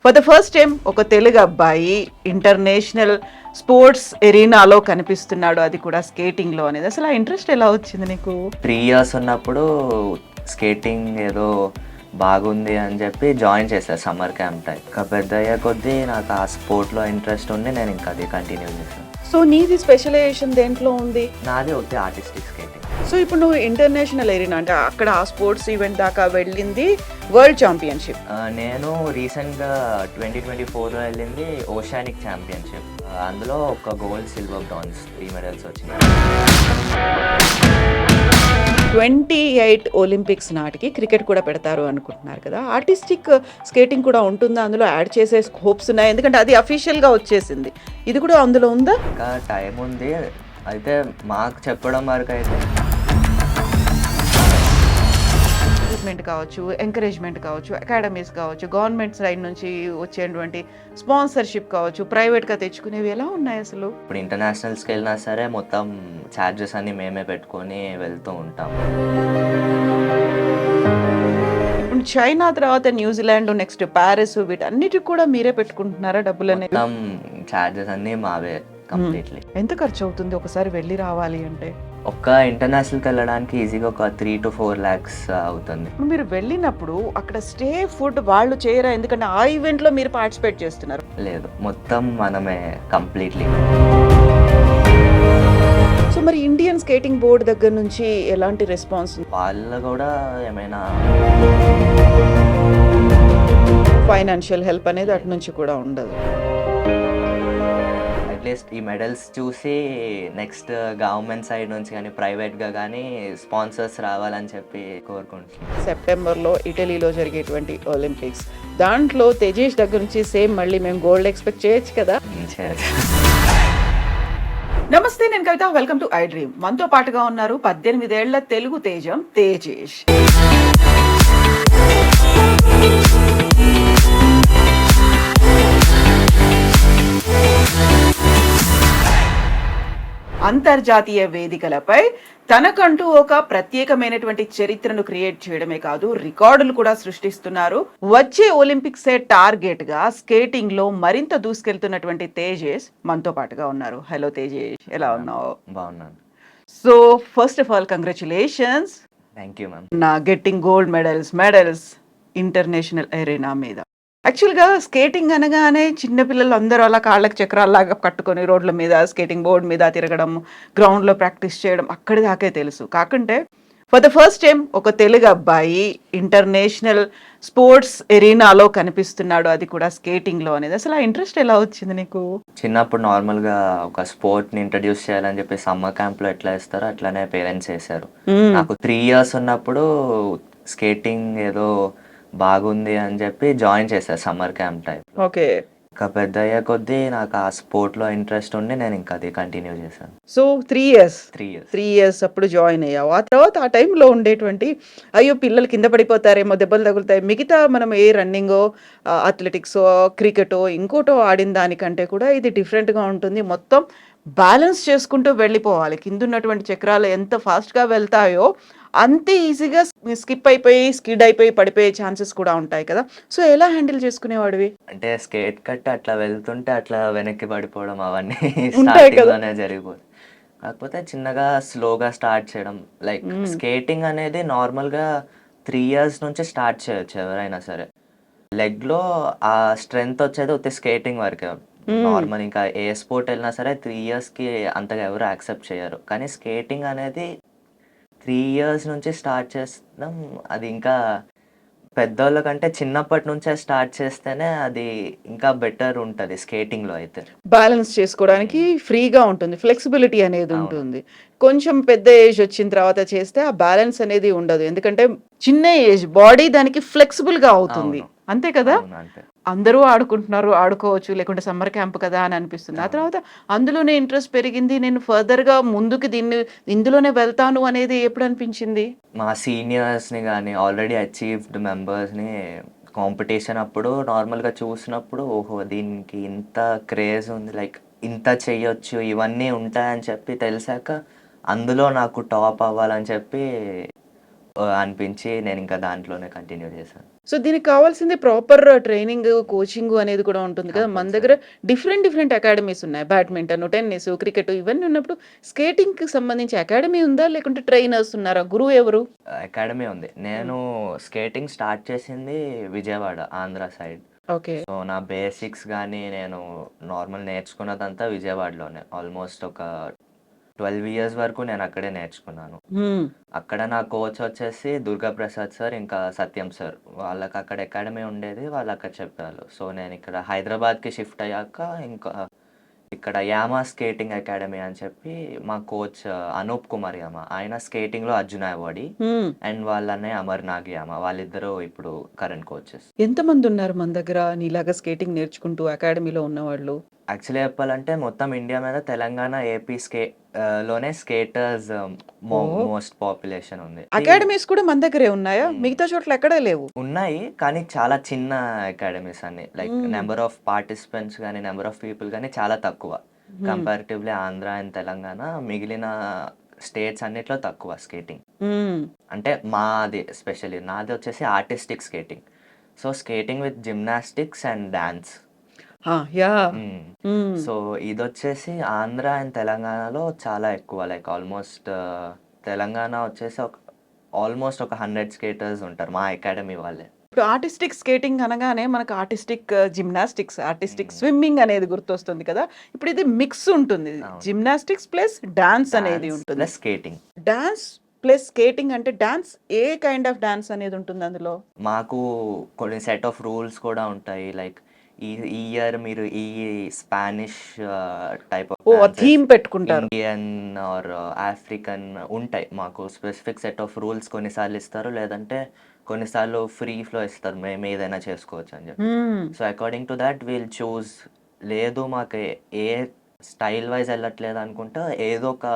For the first time ఒక తెలుగు అబ్బాయి international sports ఎరీనాలో కనిపిస్తున్నాడు, అది కూడా స్కేటింగ్లో అనేది. అసలు ఆ ఇంట్రెస్ట్ ఎలా వచ్చింది నీకు? 3 years ఉన్నప్పుడు స్కేటింగ్ ఏదో బాగుంది అని చెప్పి జాయిన్ చేశాను సమ్మర్ క్యాంప్ టైం. ఇంకా పెద్ద అయ్యే కొద్దీ నాకు ఆ స్పోర్ట్లో ఇంట్రెస్ట్ ఉండి నేను ఇంకా అది కంటిన్యూ చేశాను. సో నీది స్పెషలైజేషన్ దేంట్లో ఉంది? నాది ఒకటి ఆర్టిస్టిక్ స్కేటింగ్. సో ఇప్పుడు నువ్వు ఇంటర్నేషనల్ ఎరీనా అంటే అక్కడ ఆ స్పోర్ట్స్ ఈవెంట్ దాకా వెళ్ళింది వరల్డ్ ఛాంపియన్షిప్. నేను రీసెంట్గా 2024లో వెళ్ళింది ఓషానిక్ ఛాంపియన్షిప్. అందులో ఒక గోల్డ్, సిల్వర్, బ్రాంజ్ 3 మెడల్స్ వచ్చినాయి. 28 ఒలింపిక్స్ నాటికి క్రికెట్ కూడా పెడతారు అనుకుంటున్నారు కదా. ఆర్టిస్టిక్ స్కేటింగ్ కూడా ఉంటుందా అందులో? యాడ్ చేసే స్కోప్స్ ఉన్నాయి, ఎందుకంటే అది అఫీషియల్గా వచ్చేసింది. ఇది కూడా అందులో ఉందా? ఇంకా టైం ఉంది. అయితే మాకు చెప్పడం వరకు అయితే రిక్రూట్మెంట్ కావచ్చు, ఎంకరేజ్మెంట్ కావచ్చు, అకాడమీస్ కావచ్చు, గవర్నమెంట్ సైడ్ నుంచి వచ్చేటువంటి స్పాన్సర్షిప్ కావచ్చు, ప్రైవేట్గా తెచ్చుకునేవి ఎలా ఉన్నాయి అసలు? ఇప్పుడు ఇంటర్నేషనల్స్కి వెళ్ళినా సరే మొత్తం ఛార్జెస్ అన్ని మేమే పెట్టుకొని వెళ్తూ ఉంటాం. ఇప్పుడు చైనా తర్వాత న్యూజిలాండ్, నెక్స్ట్ ప్యారిస్, వీటన్నిటికి కూడా మీరే పెట్టుకుంటున్నారా డబ్బులు అనేవి? మొత్తం ఛార్జెస్ అన్నీ మావే కంప్లీట్లీ. ఎంత ఖర్చు అవుతుంది ఒకసారి వెళ్ళి రావాలి అంటే? ఒక్క ఇంటర్నేషనల్కి వెళ్ళడానికి ఈజీగా ఒక 3 to 4 lakhs అవుతుంది. ఇప్పుడు మీరు వెళ్ళినప్పుడు అక్కడ స్టే, ఫుడ్ వాళ్ళు చేయరా? ఎందుకంటే ఆ ఈవెంట్లో మీరు పార్టిసిపేట్ చేస్తున్నారు. లేదు, మొత్తం మనమే కంప్లీట్లీ. సో మరి ఇండియన్ స్కేటింగ్ బోర్డు దగ్గర నుంచి ఎలాంటి రెస్పాన్స్? వాళ్ళు కూడా ఏమైనా ఫైనాన్షియల్ హెల్ప్ అనేది అటు నుంచి కూడా ఉండదు. అట్లీస్ట్ ఈ మెడల్స్ చూసి నెక్స్ట్ గవర్నమెంట్ సైడ్ నుంచి కానీ ప్రైవేట్గా కానీ స్పాన్సర్స్ రావాలని చెప్పి కోరుకుంటున్నాను. సెప్టెంబర్లో ఇటలీలో జరిగేటువంటి ఒలింపిక్స్, దాంట్లో తేజేష్ దగ్గర నుంచి సేమ్ మళ్ళీ మేము గోల్డ్ ఎక్స్పెక్ట్ చేయొచ్చు కదా? నమస్తే, నేను Kavitha. Welcome to iDream. మనతో పాటుగా ఉన్నారు 18 ఏళ్ల తెలుగు తేజం తేజేష్. అంతర్జాతీయ వేదికలపై తనకంటూ ఒక ప్రత్యేకమైనటువంటి చరిత్రను క్రియేట్ చేయడమే కాదు, రికార్డులు కూడా సృష్టిస్తున్నారు. వచ్చే ఒలింపిక్సే టార్గెట్ గా స్కేటింగ్ లో మరింత దూసుకెళ్తున్నటువంటి తేజేష్ మనతో పాటుగా ఉన్నారు. హలో తేజేష్, ఎలా ఉన్నావు? బాగున్నాను. So first of all congratulations. Thank you ma'am. నా getting gold medals international arena మీద. యాక్చువల్గా స్కేటింగ్ అనగానే చిన్నపిల్లలు అందరూ అలా కాళ్ళకి చక్రాల్లాగా కట్టుకొని రోడ్ల మీద, స్కేటింగ్ బోర్డు మీద తిరగడం, గ్రౌండ్లో ప్రాక్టీస్ చేయడం అక్కడి దాకే తెలుసు. కాకుంటే ఫర్ ద ఫస్ట్ టైం ఒక తెలుగు అబ్బాయి ఇంటర్నేషనల్ స్పోర్ట్స్ ఎరీనాలో కనిపిస్తున్నాడు, అది కూడా స్కేటింగ్లో అనేది. అసలు ఆ ఇంట్రెస్ట్ ఎలా వచ్చింది నీకు? చిన్నప్పుడు నార్మల్గా ఒక స్పోర్ట్ని ఇంట్రడ్యూస్ చేయాలని చెప్పి సమ్మర్ క్యాంప్లో ఎట్లా వేస్తారో అట్లానే పేరెంట్స్ వేశారు. నాకు 3 years ఉన్నప్పుడు స్కేటింగ్ ఏదో బాగుంది అని చెప్పి జాయిన్ చేశాను సమ్మర్ క్యాంప్ టైం. ఓకే. ఇంకా పెద్ద అయ్యే కొద్దీ నాకు ఆ స్పోర్ట్లో ఇంట్రెస్ట్ ఉండి నేను ఇంకా అది కంటిన్యూ చేశాను. So 3 years 3 years. 3 years అప్పుడు జాయిన్ అయ్యావు. ఆ తర్వాత ఆ టైంలో ఉండేటువంటి అయ్యో పిల్లలు కింద పడిపోతారేమో, దెబ్బలు తగులుతాయి, మిగతా మనం ఏ రన్నింగో, అథ్లెటిక్సో, క్రికెటో, ఇంకోటో ఆడిన దానికంటే కూడా ఇది డిఫరెంట్గా ఉంటుంది. మొత్తం బ్యాలెన్స్ చేసుకుంటూ వెళ్ళిపోవాలి. కింద ఉన్నటువంటి చక్రాలు ఎంత ఫాస్ట్గా వెళ్తాయో అంతే ఈజీగా స్కిప్ అయిపోయి, స్కిడ్ అయిపోయి పడిపోయే ఛాన్సెస్ కూడా ఉంటాయి కదా. సో ఎలా హ్యాండిల్ చేసుకునేవాడివి? అంటే స్కేట్ కట్ అట్లా వెళ్తుంటే అట్లా వెనక్కి పడిపోవడం అవన్నీ ఉంటాయి కదా. స్టార్టింగ్లోనే జరిగిపోతుంది. కాకపోతే చిన్నగా స్లోగా స్టార్ట్ చేయడం. లైక్ స్కేటింగ్ అనేది నార్మల్గా 3 years నుంచి స్టార్ట్ చేయొచ్చు ఎవరైనా సరే. లెగ్లో ఆ స్ట్రెంగ్త్ వచ్చేది ఉత్తి స్కేటింగ్ వరకే. నార్మల్ ఇంకా ఏ స్పోర్ట్ వెళ్ళినా సరే 3 yearsకి అంతగా ఎవరు యాక్సెప్ట్ చేయరు. కానీ స్కేటింగ్ అనేది 3 years నుంచి స్టార్ట్ చేస్తాం. అది ఇంకా పెద్దోళ్ళ కంటే చిన్నప్పటి నుంచే స్టార్ట్ చేస్తేనే అది ఇంకా బెటర్ ఉంటుంది స్కేటింగ్లో అయితే. బ్యాలెన్స్ చేసుకోవడానికి ఫ్రీగా ఉంటుంది, ఫ్లెక్సిబిలిటీ అనేది ఉంటుంది. కొంచెం పెద్ద ఏజ్ వచ్చిన తర్వాత చేస్తే ఆ బ్యాలెన్స్ అనేది ఉండదు, ఎందుకంటే చిన్న ఏజ్ బాడీ దానికి ఫ్లెక్సిబుల్గా అవుతుంది. అంతే కదా. అవును, అంతే. అందరూ ఆడుకుంటున్నారు, ఆడుకోవచ్చు, లేకుంటే సమ్మర్ క్యాంప్ కదా అని అనిపిస్తుంది. ఆ తర్వాత అందులోనే ఇంట్రెస్ట్ పెరిగింది, నేను ఫర్దర్గా ముందుకు ఇందులోనే వెళ్తాను అనేది ఎప్పుడు అనిపించింది? మా సీనియర్స్ని కానీ ఆల్రెడీ అచీవ్డ్ మెంబర్స్ని కాంపిటీషన్ అప్పుడు నార్మల్గా చూసినప్పుడు ఓహో దీనికి ఇంత క్రేజ్ ఉంది, లైక్ ఇంత చెయ్యొచ్చు, ఇవన్నీ ఉంటాయని చెప్పి తెలిసాక అందులో నాకు టాప్ అవ్వాలని చెప్పి అనిపించి నేను ఇంకా దాంట్లోనే కంటిన్యూ చేశాను. సో, దీనికి కావాల్సింది ప్రాపర్ ట్రైనింగ్, కోచింగు అనేది కూడా ఉంటుంది కదా! మన దగ్గర కంపల్సరీ. డిఫరెంట్ అకాడమీస్ ఉన్నాయి. బ్యాడ్మింటన్, టెన్నిస్, క్రికెట్ ఇవన్నీ ఉన్నప్పుడు స్కేటింగ్‌కి సంబంధించి అకాడమీ ఉందా? లేకుంటే ట్రైనర్స్ ఉన్నారా? గురువు ఎవరు? అకాడమీ ఉంది. హ్మ్. నేను స్కేటింగ్ స్టార్ట్ చేసింది Vijayawada, Andhra side. Okay. So, నా బేసిక్స్ గానీ, నేను నార్మల్ నేర్చుకున్నదంతా విజయవాడలోనే. ఆల్మోస్ట్ ఒక 12 ఇయర్స్ వరకు నేను అక్కడే నేర్చుకున్నాను. హ్మ్. అక్కడ నా కోచ్ వచ్చేసి దుర్గాప్రసాద్ సార్, ఇంకా సత్యం సార్. వాళ్ళకి అక్కడ అకాడమీ ఉండేది. వాళ్ళు అక్కడ చెప్పేవాళ్ళు. సో, నేను ఇక్కడ హైదరాబాద్‌కి షిఫ్ట్ అయ్యాక ఇంకా ఇక్కడ యామా స్కేటింగ్ అకాడమీ అని చెప్పి మా కోచ్ అనూప్ కుమార్ యామా. ఆయన స్కేటింగ్‌లో అర్జున అవార్డీ. హ్మ్. అండ్ వాళ్ళ అన్నయ్య అమర్ నాగ్ యామా. వాళ్ళిద్దరూ ఇప్పుడు కరెంట్ కోచెస్. ఎంతమందున్నారు మన దగ్గర నీలాగా స్కేటింగ్ నేర్చుకుంటూ అకాడమీలో ఉన్నవాళ్ళు? యాక్చువల్లీ చెప్పాలంటే మొత్తం ఇండియా మీద తెలంగాణ, ఏపీ లోనే స్కేటర్స్ ఓహ్! మోస్ట్ పాపులేషన్ ఉంది. అకాడమీస్ కూడా మన దగ్గరే ఉన్నాయా? హ్మ్. మిగతా చోట్ల ఎక్కడా లేవు. ఉన్నాయి. కానీ చాలా చిన్న అకాడమీస్ అన్నీ. లైక్ హ్మ్. నంబర్ ఆఫ్ పార్టిసిపెంట్స్ గానీ, నంబర్ ఆఫ్ పీపుల్ గానీ చాలా తక్కువ. హ్మ్. కంపారిటివ్‌లీ ఆంధ్ర అండ్ తెలంగాణ మిగిలిన స్టేట్స్ అన్నిట్లో తక్కువ స్కేటింగ్. హ్మ్. అంటే మాది ఎస్పెషల్లీ నాదొచ్చేసి artistic skating. So, skating with gymnastics and dance. ఆ! Yeah! Hmm. Hmm. So, ఇదొచ్చేసి Andhra and తెలంగాణలో చాలా ఎక్కువ. లైక్ ఆల్మోస్ట్ తెలంగాణ వచ్చేసి ఆల్మోస్ట్ ఒక 100 స్కేటర్స్ ఉంటారు మా అకాడమీ వాళ్ళే. ఇప్పుడు ఆర్టిస్టిక్ స్కేటింగ్ అనగానే మనకు artistic gymnastics, artistic hmm. Swimming అనేది గుర్తొస్తుంది కదా! ఇప్పుడు ఇది మిక్స్ ఉంటుంది. అవును. జిమ్నాస్టిక్స్ ప్లస్ డాన్స్ అనేది డాన్స్ ఉంటుంది. Plus skating. Dance plus skating అంటే డాన్స్ ఏ కైండ్ ఆఫ్ డాన్స్ అనేది ఉంటుంది అందులో? మాకు కొన్ని సెట్ ఆఫ్ రూల్స్ కూడా ఉంటాయి. లైక్ ఈ ఈ ఇయర్ మీరు ఈ Spanish type of oh! Dances, theme పెట్టుకుంటారు. ఇండియన్ ఆర్ ఆఫ్రికన్ ఉంటాయి. మాకు స్పెసిఫిక్ సెట్ ఆఫ్ రూల్స్ కొన్నిసార్లు ఇస్తారు. లేదంటే కొన్నిసార్లు ఫ్రీ ఫ్లో ఇస్తారు. మేము ఏదైనా చేసుకోవచ్చు అని చెప్పి. Hmm. So, according to that we'll choose. లేదు మాకు ఏ స్టైల్ వైస్ వెళ్ళట్లేదు అనుకుంటే ఏదో ఒక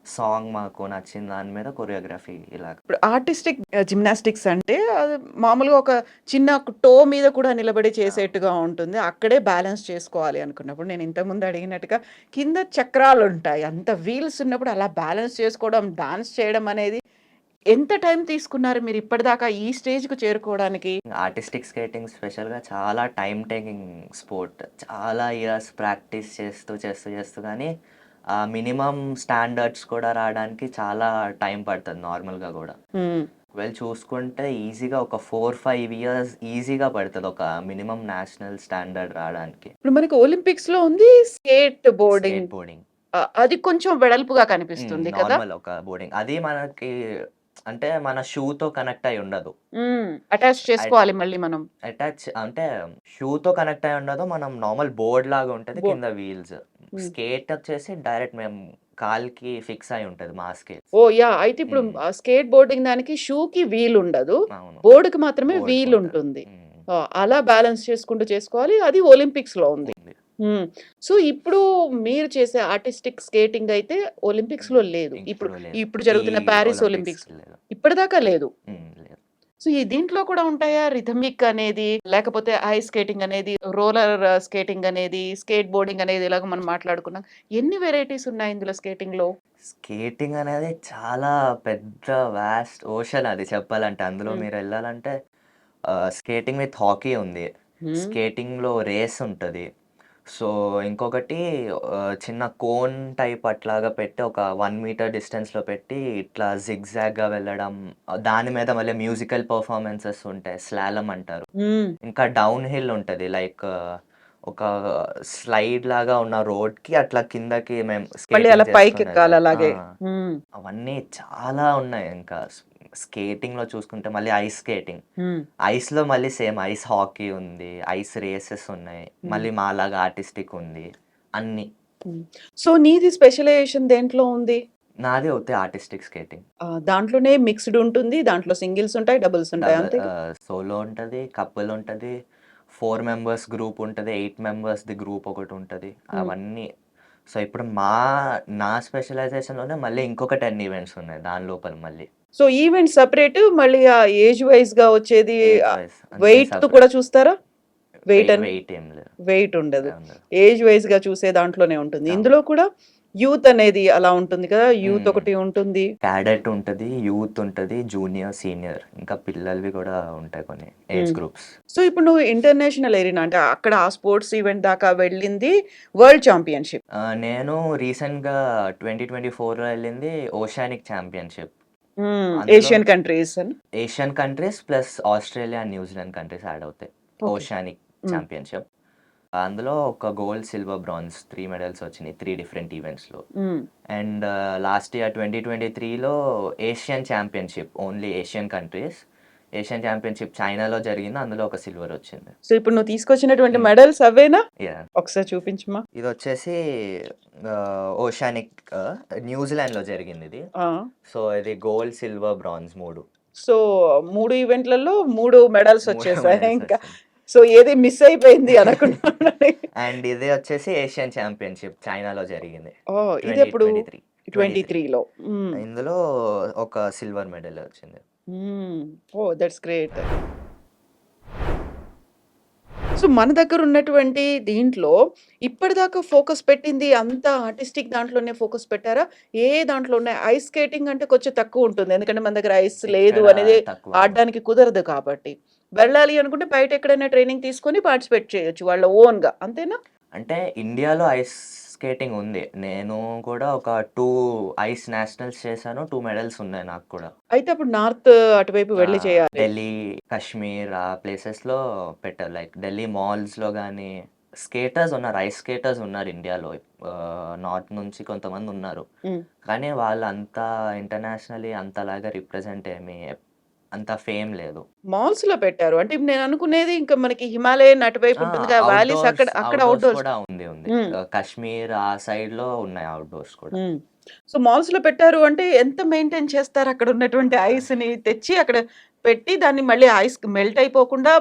సాంగ్ మాకు నచ్చిన దాని మీద కొరియోగ్రఫీ ఇలాగ. ఇప్పుడు ఆర్టిస్టిక్ జిమ్నాస్టిక్స్ అంటే అది మామూలుగా ఒక చిన్న టో మీద కూడా నిలబడి చేసేట్టుగా ఉంటుంది. అక్కడే బ్యాలెన్స్ చేసుకోవాలి అనుకున్నప్పుడు నేను ఇంతకుముందు అడిగినట్టుగా కింద చక్రాలుంటాయి. అంత వీల్స్ ఉన్నప్పుడు అలా బ్యాలెన్స్ చేసుకోవడం, డాన్స్ చేయడం అనేది ఎంత టైం తీసుకున్నారు మీరు ఇప్పటిదాకా ఈ స్టేజ్‌కి చేరుకోవడానికి? ఆర్టిస్టిక్ స్కేటింగ్ స్పెషల్‌గా చాలా టైమ్ టేకింగ్ స్పోర్ట్. చాలా ఇయర్స్ ప్రాక్టీస్ చేస్తూ గానీ మినిమమ్ స్టాండర్డ్స్ కూడా రాడానికి చాలా టైం పడతది నార్మల్‌గా గూడా. హ్మ్. ఒకవేళ చూసుకుంటే ఈజీగా ఒక 4, 5 ఇయర్స్ ఈజీగా పడతది ఒక మినిమమ్ నేషనల్ స్టాండర్డ్ రాడానికి. ఇప్పుడు మనకి ఒలింపిక్స్‌లో ఉంది స్కేట్ బోర్డింగ్. Skate boarding. అది కొంచెం వెడల్పుగా కనిపిస్తుంది కదా! నార్మల్ ఒక బోర్డింగ్. అది మనకి అంటే మన షూతో కనెక్ట్ అయ్యి ఉండదు. హ్మ్. అటాచ్ చేసుకోవాలి మళ్ళీ మనం. అటాచ్ అంటే షూతో కనెక్ట్ అయ్యి ఉండదు. మనం నార్మల్ బోర్డ్ లాగా ఉంటది. బో కింద వీల్స్. హ్మ్. స్కేట్ వచ్చేసి డైరెక్ట్ మేము కాలికి ఫిక్స్ అయ్యి ఉంటది మా స్కేట్స్. ఓహ్! యాహ్! అయితే ఇప్పుడు హ్మ్. స్కేట్ బోర్డింగ్ దానికి షూకి వీల్ ఉండదు. అవును. బోర్డ్‌కి మాత్రమే వీల్ బోర్డ్‌కుంటది. ఉంటుంది. హ్మ్. అలా బ్యాలెన్స్ చేసుకుంటూ చేసుకోవాలి. అది ఒలింపిక్స్‌లో ఉంది. ఉంది. హ్మ్. సో, ఇప్పుడు మీరు చేసే ఆర్టిస్టిక్ స్కేటింగ్ అయితే ఒలింపిక్స్‌లో లేదు. ఇప్పుడు ఇప్పుడు లేదు. ఇప్పుడు ఈ జరుగుతున్న పారిస్ ఒలింపిక్స్ ఒలింపిక్స్‌కి లేదు. ఇప్పటిదాకా లేదు. లేదు. సో, దీంట్లో కూడా ఉంటాయా రిథమిక్ అనేది, లేకపోతే ఐస్ స్కేటింగ్ అనేది, రోలర్ స్కేటింగ్ అనేది, స్కేట్ బోర్డింగ్ అనేది ఇలాగ మనం మాట్లాడుకున్నాం. ఎన్ని వేరైటీస్ ఉన్నాయి ఇందులో స్కేటింగ్‌లో? స్కేటింగ్ అనేది చాలా పెద్ద వాస్ట్ ఓషన్ అది చెప్పాలంటే. అందులో హ్మ్. మీరెళ్ళాలంటే స్కేటింగ్ విత్ హాకీ ఉంది. హ్మ్. స్కేటింగ్‌లో రేస్ ఉంటది. సో, ఇంకొకటి చిన్న కోన్ టైప్ అట్లాగా పెట్టి ఒక 1 మీటర్ డిస్టెన్స్‌లో పెట్టి ఇట్లా జిగ్‌జాగ్‌గా వెళ్ళడం. దాని మీద మళ్ళీ మ్యూజికల్ పెర్ఫార్మన్సెస్ ఉంటాయి. స్లాలమ్ అంటారు. హ్మ్. ఇంకా డౌన్ హిల్ ఉంటది. లైక్ ఒక స్లైడ్ లాగా ఉన్న రోడ్‌కి అట్లా కిందకి మేము మళ్ళీ అలా స్కేటింగ్ పైకెక్కాలి చేసుకొనెళ్ళాలి. అలాగే. హ్మ్. అవన్నీ చాలా ఉన్నాయి ఇంకా. స్కేటింగ్‌లో చూసుకుంటే మళ్ళీ ఐస్ స్కేటింగ్. హ్మ్. ఐస్‌లో మళ్ళీ సేమ్ ఐస్ హాకీ ఉంది. ఐస్ రేసెస్ ఉన్నాయి. హ్మ్. మళ్ళీ మాలాగా ఆర్టిస్టిక్ ఉంది. అన్నీ. హ్మ్. సో, నీది స్పెషలైజేషన్ దేంట్లో ఉంది? నాది ఉత్తి ఆర్టిస్టిక్ స్కేటింగ్. దాంట్లోనే మిక్స్‌డ్ ఉంటుంది. దాంట్లో సింగిల్స్ ఉంటాయి, డబుల్స్ ఉంటాయి అంతేగా? సోలో ఉంటది, కపుల్ ఉంటది, 4 మెంబర్స్ గ్రూప్ ఉంటది, 8 మెంబర్స్‌ది గ్రూప్ ఒకటుంటది. హ్మ్. అవన్నీ. సో, ఇప్పుడు నా స్పెషలైజేషన్‌లోనే మళ్ళీ ఇంకొక 10 ఈవెంట్స్ ఉన్నాయి దాని లోపల మళ్ళీ. సో, ఈవెంట్ సెపరేట్ మళ్ళీ ఏజ్ వైస్‌గా వచ్చేది ఏజ్ ఆహ్, వైస్ అంతే వెయిట్‌తో సెపరేట్. కూడా చూస్తారా? వెయిట్ వెయిట్ ఏం లేదు. వెయిట్ ఉండదు. ఉండదు. ఏజ్ వైస్‌గా చూసే దాంట్లోనే ఉంటుంది. అవును. ఇందులో కూడా యూత్ అనేది అలా ఉంటుంది కదా! యూత్ హ్మ్. ఒకటి ఉంటుంది. క్యాడెట్ ఉంటది, యూత్ ఉంటది, జూనియర్, సీనియర్ ఇంకా పిల్లలవి కూడా ఉంటాయి కొన్ని ఏజ్ హ్మ్. గ్రూప్స్. సో, ఇప్పుడు నువ్వు ఇంటర్నేషనల్ ఎరీనా అంటే అక్కడ ఆ స్పోర్ట్స్ ఈవెంట్ దాకా వెళ్ళింది వరల్డ్ ఛాంపియన్‌షిప్. నేను రీసెంట్‌గా 2024లో ఎళ్ళింది ఓషియానిక్ ఛాంపియన్‌షిప్. అందులో ఏషియన్ కంట్రీస్ అని. Asian countries plus Australia, New Zealand countries add అవుతాయి. ఓకే. ఓషియానిక్ హ్మ్. ఛాంపియన్‌షిప్. అందులో ఒక గోల్డ్, సిల్వర్, బ్రాంజ్ 3 మెడల్స్ వచ్చినాయి 3 డిఫరెంట్ ఈవెంట్స్‌లో. హ్మ్. అండ్ లాస్ట్ ఇయర్ 2023లో Asian championship only Asian countries. Asian championship చైనాలో జరిగింది. అందులో ఒక సిల్వర్ వచ్చింది. సో, ఇప్పుడు నువ్వు తీసుకొచ్చినటువంటి హ్మ్. మెడల్స్ అవేనా? యాహ్! ఒకసారి చూపించమ్మా. ఇదొచ్చేసి ఓషియానిక్ న్యూజిలాండ్‌లో జరిగిందిది. ఆ! సో, ఇది gold, silver, bronze 3. So, 3 ఈవెంట్‌లలో 3 medals 3 వచ్చేసాయి మెడల్స్ ఇంకా. వచ్చింది. సో, ఏది మిస్ అయిపోయింది అనకుండానే. అండ్ ఇది వచ్చేసి ఏషియన్ ఛాంపియన్‌షిప్ చైనాలో జరిగింది. ఓహ్! ఇదెప్పుడు? 2023. 23. 23లో. హ్మ్. ఇందులో ఒక సిల్వర్ మెడల్ వచ్చింది. హ్మ్. ఓహ్! That's great. సో, మన దగ్గరున్నటువంటి దీంట్లో ఇప్పటిదాకా ఫోకస్ పెట్టింది అంతా ఆర్టిస్టిక్ దాంట్లోనే ఫోకస్ పెట్టారా? ఏ దాంట్లో ఉన్నాయి? ఐస్ స్కేటింగ్ అంటే కొంచెం తక్కువుంటుంది. ఎందుకంటే మన దగ్గర ఐస్ లేదు ఇక్కడ అనేది తక్కువ. ఆడడానికి కుదరదు కాబట్టి. వెళ్ళాలి అనుకుంటే బయట ఎక్కడైనా ట్రైనింగ్ తీసుకొని పార్టిసిపేట్ చేయొచ్చు వాళ్ళ ఓన్‌గా. అంతేనా? అంటే ఇండియాలో ఐస్ స్కేటింగ్ ఉంది. నేను కూడా ఒక 2 ఐస్ నేషనల్స్ చేశాను. 2 మెడల్స్ ఉన్నాయి నాకు కూడా. అయితే అప్పుడు నార్త్ అటువైపు వెళ్లి చేయాలి. ఢిల్లీ, కాశ్మీర్ ఆ ప్లేసెస్‌లో పెట్టారు. లైక్ ఢిల్లీ మాల్స్‌లో గానీ, స్కేటర్స్ ఉన్నారు. ఐస్ స్కేటర్స్ ఉన్నారు ఇండియాలో. నార్త్ నుంచి కొంతమందున్నారు. హ్మ్. కానీ వాళ్ళంతా ఇంటర్నేషనల్లీ అంతలాగా రిప్రజెంట్ అంత ఫేమ్ లేదు. మాల్స్‌లో పెట్టారు. అంటే ఇప్పుడు నేను అనుకునేది ఇంకా మనకి హిమాలయన్ అటువైపు ఆ! ఉంటుందిగా వ్యాలీస్ ఔట్‌డోర్స్, అక్కడ ఔట్‌డోర్స్ ఔట్‌డోర్స్. కూడా ఉంది. హ్మ్. కాశ్మీర్ ఆ సైడ్‌లో ఉన్నాయి ఔట్‌డోర్స్ కూడా. హ్మ్. సో, మాల్స్‌లో పెట్టారు అంటే ఎంత మెయింటైన్ చేస్తారు? అక్కడ ఉన్నటువంటి ఆ! ఐస్‌ని తెచ్చి అక్కడ పెట్టి దాన్ని మళ్ళీ ఐస్ మెల్ట్ అయిపోకుండా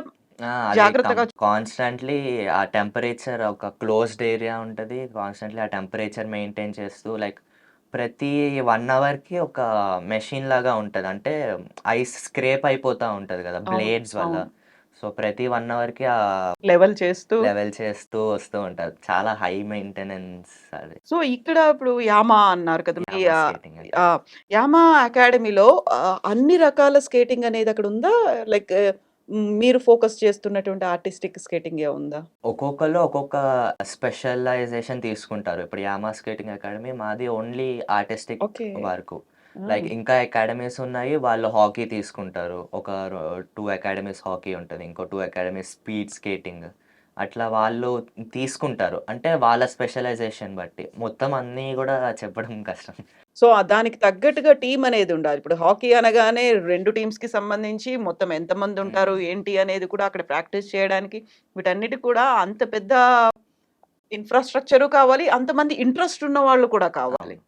అది జాగ్రత్తగా కాన్స్టంట్‌లీ ఆ టెంపరేచర్ ఒక క్లోజ్డ్ ఏరియా ఉంటది. కాన్స్టంట్‌లీ ఆ టెంపరేచర్ మెయింటైన్ చేస్తూ లైక్ ప్రతి 1 అవర్‌కి ఒక మెషిన్ లాగా ఉంటది. అంటే ఐస్ స్క్రేప్ అయిపోతా ఉంటది గదా! అవును. బ్లేడ్స్ వల్ల. అవును. సో, ప్రతి 1 అవర్‌కి లెవెల్ చేస్తూ. లెవెల్ చేస్తూ వస్తూ ఉంటది. చాలా హై మెయింటెనెన్స్ అది. సో, ఇక్కడ ఇప్పుడు యామా అన్నారు కదా! మీ యామా స్కేటింగ్ ఆ! అకాడమీ. యామా అకాడమీలో అన్ని రకాల స్కేటింగ్ అనేది అక్కడ ఉందా? లైక్ మీరు ఫోకస్ చేస్తున్నటువంటి ఆర్టిస్టిక్ స్కేటింగే ఉందా? ఒక్కొక్కళ్ళు ఒక్కొక్క స్పెషలైజేషన్ తీసుకుంటారు. ఇప్పుడు యామా స్కేటింగ్ అకాడమీ మాది ఓన్లీ ఆర్టిస్టిక్ ఓకే. వరకు. లైక్ హ్మ్. ఇంకా అకాడమీస్ ఉన్నాయి. వాళ్ళు హాకీ తీసుకుంటారు. ఒక 2 అకాడమీస్ హాకీ ఉంటది. ఇంకో 2 అకాడమీస్ స్పీడ్ స్కేటింగ్. అట్లా వాళ్ళు తీసుకుంటారు. అంటే వాళ్ళ స్పెషలైజేషన్ బట్టి. మొత్తం అన్నీ గూడా చెప్పడం కష్టం. సో, దానికి తగ్గట్టుగా టీమ్ అనేది ఉండాలి. ఇప్పుడు హాకీ అనగానే 2 టీమ్స్‌కి సంబంధించి మొత్తం ఎంతమందుంటారు, హ్మ్. ఏంటి అనేది కూడా అక్కడ ప్రాక్టీస్ చేయడానికి వీటన్నిటికి కూడా అంత పెద్ద ఇన్‌ఫ్రాస్ట్రక్చరు కావాలి. అంతమంది ఇంట్రెస్ట్ ఉన్న వాళ్ళు కూడా కావాలి. అవును.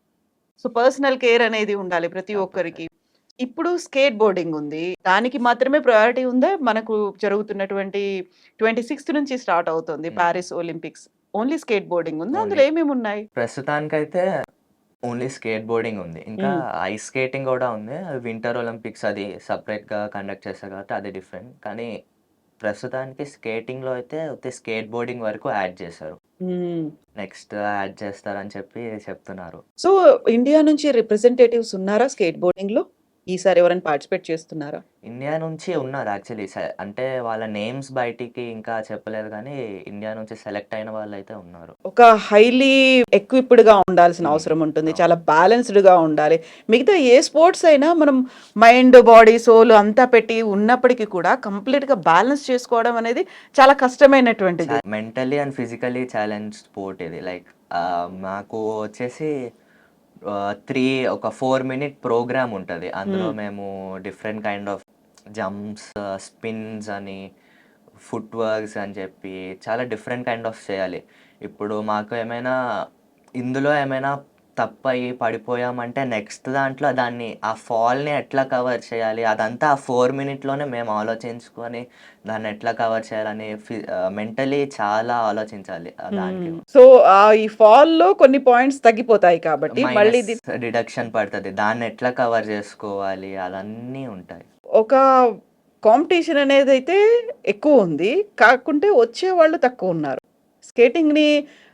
సో, పర్సనల్ కేర్ అనేది ఉండాలి ప్రతి ఒక్కరికి. కంపల్సరీ. ఇప్పుడు స్కేట్ బోర్డింగ్ ఉంది. దానికి మాత్రమే ప్రయారిటీ ఉందా? మనకు జరుగుతున్నటువంటి 26థ్ నుంచి స్టార్ట్ అవుతుంది hmm. Paris Olympics. Only skateboarding ఉందా? ఓన్లీ అందులో ఏమేమున్నాయి? ప్రస్తుతానికైతే ఓన్లీ స్కేట్ బోర్డింగ్ ఉంది. ఇంకా హ్మ్. ఐస్ స్కేటింగ్ గూడా ఉంది. అది వింటర్ ఒలింపిక్స్ అది సెపరేట్‌గా కండక్ట్ చేస్తారు కాబట్టి అది డిఫరెంట్. కానీ ప్రస్తుతానికి స్కేటింగ్‌లో అయితే ఉత్తి స్కేట్ బోర్డింగ్ వరకు యాడ్ చేశారు. హ్మ్. నెక్స్ట్ యాడ్ చేస్తారని చెప్పి చెప్తున్నారు. సో, ఇండియా నుంచి రిప్రజెంటేటివ్స్ ఉన్నారా స్కేట్ బోర్డింగ్‌లో? ఈసారి ఎవరైనా పార్టిసిపేట్ చేస్తున్నారా? ఇండియా నుంచి ఉన్నారు యాక్చువల్లీ. అంటే వాళ్ళ నేమ్స్ బయటికి ఇంకా చెప్పలేదు గానీ, ఇండియా నుంచి సెలెక్ట్ అయిన వాళ్ళైతే ఉన్నారు. ఒక హైలీ ఎక్విప్డ్‌గా ఉండాల్సిన హ్మ్. అవసరం ఉంటుంది. అవును. చాలా బ్యాలెన్స్‌డ్‌గా ఉండాలి. మిగతా ఏ స్పోర్ట్స్ అయినా మనం మైండ్, బాడీ, సోల్ అంతా పెట్టి ఉన్నప్పటికి కూడా కంప్లీట్‌గా బ్యాలెన్స్ చేసుకోవడం అనేది చాలా కష్టమైనటువంటిది. Mentally and physically challenge sport ఇది. లైక్ మాకు వచ్చేసి 4 మినిట్ ప్రోగ్రామ్ ఉంటది. అందులో హ్మ్. మేము different kind of jumps, spins అని, ఫుట్ వర్క్స్ అని చెప్పి చాలా డిఫరెంట్ కైండ్ ఆఫ్ చేయాలి. ఇప్పుడు మాకు ఇందులో ఏమైనా తప్పయ్యి పడిపోయామంటే నెక్స్ట్ దాంట్లో ఆ ఫాల్‌ని ఎట్లా కవర్ చేయాలి? అదంతా ఆ 4 మినిట్‌లోనే మేము ఆలోచించుకొని దాన్ని ఎట్లా కవర్ చేయాలని మెంటలీ చాలా ఆలోచించాలి దానికి. హ్మ్. సో, ఈ ఫాల్‌లో కొన్ని పాయింట్స్ తగ్గిపోతాయి కాబట్టి మళ్ళీ మైనస్ డిడక్షన్ పడతది. దాన్నెట్లా కవర్ జేసుకోవాలి అదన్నీ ఉంటాయి. ఒక కాంపిటీషన్ అనేదైతే ఎక్కువుంది. కాకుంటే వచ్చేవాళ్ళు తక్కువున్నారు. స్కేటింగ్‌ని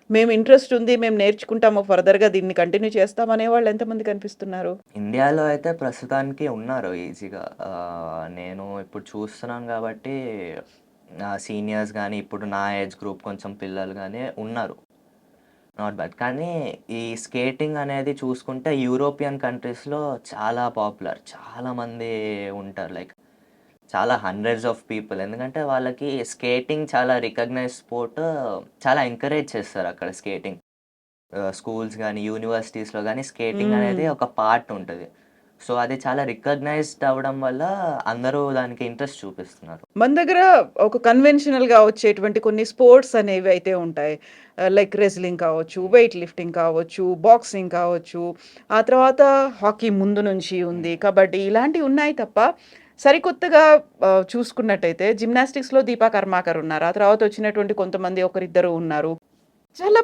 మేము ఇంట్రెస్ట్ ఉంది, మేము నేర్చుకుంటాము, ఫర్దర్‌గా దీన్ని కంటిన్యూ చేస్తాం అనేవాళ్ళు ఎంతమంది కనిపిస్తున్నారు? ఇండియాలో అయితే ప్రస్తుతానికి ఉన్నారు ఈజీగా. నేను ఇప్పుడు చూస్తున్నాను గాబట్టి సీనియర్స్ గానీ, ఇప్పుడు నా ఏజ్ గ్రూప్ కొంచెం పిల్లలు గానీ ఉన్నారు. Not bad. కానీ ఈ స్కేటింగ్ అనేది చూసుకుంటే యూరోపియన్ కంట్రీస్‌లో చాలా పాపులర్. చాలామంది ఉంటారు. లైక్ చాలా హండ్రెడ్స్ ఆఫ్ పీపుల్. ఎందుకంటే వాళ్ళకి స్కేటింగ్ చాలా రికగ్నైజ్డ్ స్పోర్ట్. చాలా ఎంకరేజ్ చేస్తారు అక్కడ స్కేటింగ్. స్కూల్స్ గానీ, యూనివర్సిటీస్‌లో గానీ స్కేటింగ్ హ్మ్. అనేది ఒక పార్ట్ ఉంటది. సో, అది చాలా రికగ్నైజ్డ్ అవ్వడం వల్ల అందరూ దానికి ఇంట్రెస్ట్ చూపిస్తున్నారు. మన దగ్గర ఒక కన్వెన్షనల్‌గా వచ్చేటువంటి కొన్ని స్పోర్ట్స్ అనేవి అయితే ఉంటాయి. లైక్ రెజ్లింగ్ కావచ్చు, హ్మ్. వెయిట్ లిఫ్టింగ్ కావచ్చు, బాక్సింగ్ కావచ్చు, ఆ తర్వాత హాకీ ముందు నుంచి హ్మ్. ఉంది. కబడ్డీ ఇలాంటివి ఉన్నాయి తప్ప, సరికొత్తగా చూసుకున్నట్టయితే జిమ్నాస్టిక్స్‌లో దీపా కర్మాకర్ ఉన్నారు. ఆ తర్వాత వచ్చినటువంటి కొంతమంది ఒకరిద్దరు ఉన్నారు. చాలా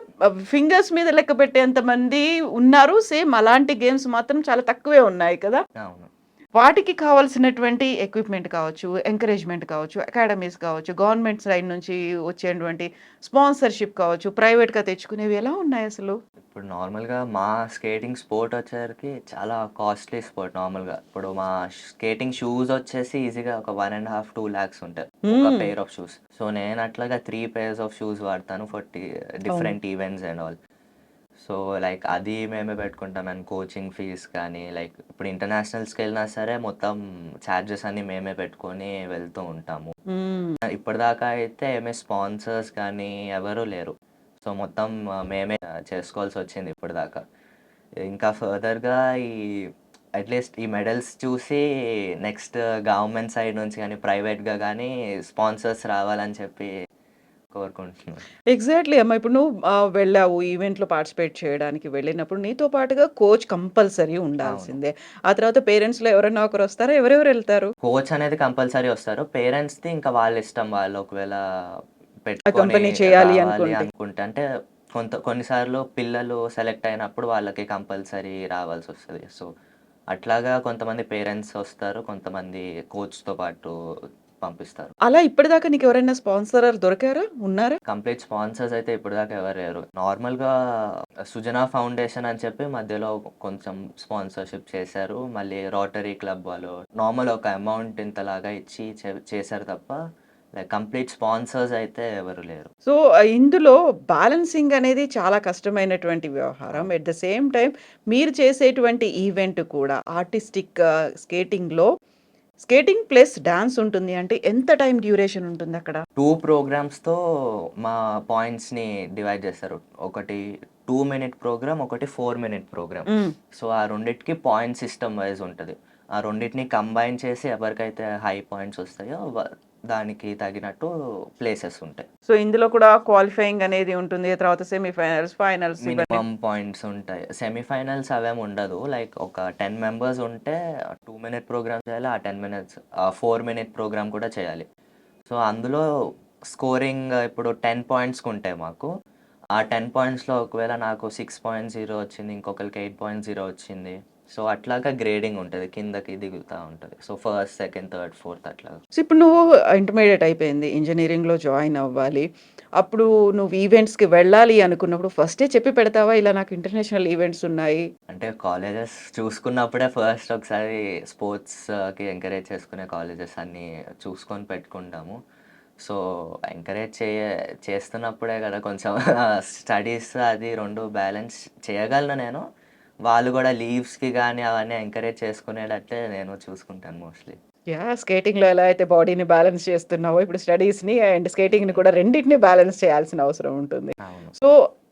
ఫింగర్స్ మీద లెక్క పెట్టేంత మంది ఉన్నారు. సేమ్ అలాంటి గేమ్స్ మాత్రం చాలా తక్కువే ఉన్నాయి కదా! అవును. వాటికి కావాల్సినటువంటి ఎక్విప్‌మెంట్ కావచ్చు, ఎంకరేజ్‌మెంట్ కావచ్చు, అకాడమీస్ కావచ్చు, గవర్నమెంట్ సైడ్ నుంచి వచ్చేటువంటి స్పాన్సర్‌షిప్ కావచ్చు, ప్రైవేట్‌గా తెచ్చుకునేవి ఎలా ఉన్నాయసలు? ఇప్పుడు నార్మల్‌గా మా స్కేటింగ్ స్పోర్ట్ వచ్చేసరికి చాలా కాస్ట్‌లీ స్పోర్ట్ నార్మల్‌గా. ఇప్పుడు మా స్కేటింగ్ షూస్ వచ్చేసి ఈజీగా ఒక 1,50,000, 2 లాక్స్ ఉంటాయి. ఒక హ్మ్. Pair of shoes. సో, నేను అట్లాగా 3 పెయిర్స్ ఆఫ్ షూస్ వాడతాను ఫర్ అవును. Different events and all. So, like అది మేమే పెట్టుకుంటాం. అండ్ కోచింగ్ ఫీస్ కానీ, లైక్ ఇప్పుడు ఇంటర్నేషనల్స్‌కెళ్ళినా సరే మొత్తం చార్జెస్ అన్నీ మేమే పెట్టుకొని వెళ్తూ ఉంటాము. హ్మ్. ఇప్పటిదాకా అయితే ఏమి స్పాన్సర్స్ కానీ ఎవరు లేరు. సో, మొత్తం మేమే చేసుకోవాల్సొచ్చింది ఇప్పటిదాకా. ఇంకా ఫర్దర్‌గా ఈ అట్‌లీస్ట్ ఈ మెడల్స్ చూసి నెక్స్ట్ గవర్నమెంట్ సైడ్ నుంచి గానీ, ప్రైవేట్‌గా గానీ స్పాన్సర్స్ రావాలని చెప్పి కోరుకుంటున్నాను. ఎగ్జాక్ట్‌లీ అమ్మ. ఇప్పుడు నువ్వు వెళ్ళావు ఈవెంట్‌లో పార్టిసిపేట్ చేయడానికి వెళ్ళినప్పుడు నీతో పాటుగా కోచ్ కంపల్సరీ అవును. ఉండాల్సిందే. ఆ తర్వాత పేరెంట్స్‌లో ఎవరైనా ఒకరొస్తారా? ఎవరెవరెళ్తారు? కోచ్ అనేది కంపల్సరీ వస్తారు. పేరెంట్స్‌ది ఇంకా వాళ్ళిష్టం. వాళ్ళు ఒకవేళ పెట్టుకొని అకంపెనీ చేయాలి రావాలి అనుకుంటే. అనుకుంటే అంటే కొన్నిసార్లు పిల్లలు సెలెక్ట్ అయినప్పుడు వాళ్ళకి కంపల్సరీ రావాల్సొస్తది. సో, అట్లాగా కొంతమంది పేరెంట్స్ వస్తారు. కొంతమంది కోచ్‌తో పాటు పంపిస్తారు. అలా ఇప్పటిదాకా నీకెవరైనా స్పాన్సరర్ దొరికారా? ఉన్నారా? కంప్లీట్ స్పాన్సర్స్ అయితే ఇప్పటిదాకా ఎవరు లేరు. నార్మల్‌గా సుజనా ఫౌండేషన్ అని చెప్పి మధ్యలో కొంచెం స్పాన్సర్‌షిప్ చేశారు. మళ్ళీ రోటరీ క్లబ్ వాళ్ళు నార్మల్ ఒక అమౌంట్ ఇంతలాగా ఇచ్చి చేశారు తప్ప లైక్ కంప్లీట్ స్పాన్సర్స్ అయితే ఎవరు లేరు. సో, ఇందులో బ్యాలెన్సింగ్ అనేది చాలా కష్టమైనటువంటి వ్యవహారం. అవును. ఎట్ ద సేమ్ టైమ్ మీరు చేసేటువంటి ఈవెంట్ కూడా ఆర్టిస్టిక్ స్కేటింగ్‌లో స్కేటింగ్ ప్లస్ డాన్స్ ఉంటుంది. అంటే ఎంత టైమ్ డ్యూరేషన్ ఉంటుందక్కడ? 2 ప్రోగ్రామ్స్‌తో మా పాయింట్స్‌ని డివైడ్ చేస్తారు. ఒకటి 2 మినిట్ ప్రోగ్రామ్, ఒకటి 4 మినిట్ ప్రోగ్రామ్. హ్మ్. సో, ఆ రెండిటికి పాయింట్ సిస్టమ్ వైస్ ఉంటది. ఆ రెండిటిని కంబైన్ చేసి ఎవరికైతే హై పాయింట్స్ వస్తాయో దానికి తగినట్టు ప్లేసెస్ ఉంటాయి. సో, ఇందులో కూడా క్వాలిఫైయింగ్ అనేది ఉంటుంది. తర్వాత సెమీఫైనల్స్, ఫైనల్స్ ఇవన్నీ. మినిమమ్ పాయింట్స్ ఉంటాయి. సెమీఫైనల్స్ అవేమి ఉండదు. లైక్ ఒక 10 మెంబర్స్ ఉంటే 2 మినిట్ ప్రోగ్రామ్ చేయాలి. ఆ 10 మినిట్స్ 4 మినిట్ ప్రోగ్రామ్ కూడా చేయాలి. సో, అందులో స్కోరింగ్ ఇప్పుడు 10 పాయింట్స్‌కుంటాయి మాకు. ఆ 10 పాయింట్స్‌లో ఒకవేళ నాకు 6.0 వచ్చింది. ఇంకొకళ్ళకి 8.0 వచ్చింది. సో, అట్లాగా గ్రేడింగ్ ఉంటది. కిందకి దిగుతా ఉంటది. So, first, second, third, fourth అట్లాగా. సో, ఇప్పుడు నువ్వు ఇంటర్మీడియేట్ అయిపోయింది. ఇంజినీరింగ్‌లో జాయిన్ అవ్వాలి. అప్పుడు నువ్వు ఈవెంట్స్‌కి వెళ్ళాలి అనుకున్నప్పుడు ఫస్టే చెప్పి పెడతావా? ఇలా నాకు ఇంటర్నేషనల్ ఈవెంట్స్ ఉన్నాయి. అంటే కాలేజెస్ చూసుకున్నప్పుడే ఫస్ట్ ఒకసారి స్పోర్ట్స్‌కి ఎంకరేజ్ చేసుకునే కాలేజెస్ అన్నీ చూసుకొని పెట్టుకుంటాము. సో, ఎంకరేజ్ చేస్తున్నప్పుడే కదా కొంచెం స్టడీస్ అది 2 బ్యాలెన్స్ చేయగలను నేను. వాళ్ళు గూడా లీవ్స్‌కి గానీ అవన్నీ ఎంకరేజ్ చేసుకునేటట్టే నేను చూసుకుంటాను మోస్ట్‌లీ. యాహ్! స్కేటింగ్‌లో ఎలా అయితే బాడీని బ్యాలెన్స్ చేస్తున్నావో, ఇప్పుడు స్టడీస్‌ని అండ్ స్కేటింగ్‌ని హ్మ్. కూడా రెండిటిని బ్యాలెన్స్ చేయాల్సిన అవసరం ఉంటుంది. అవును. సో,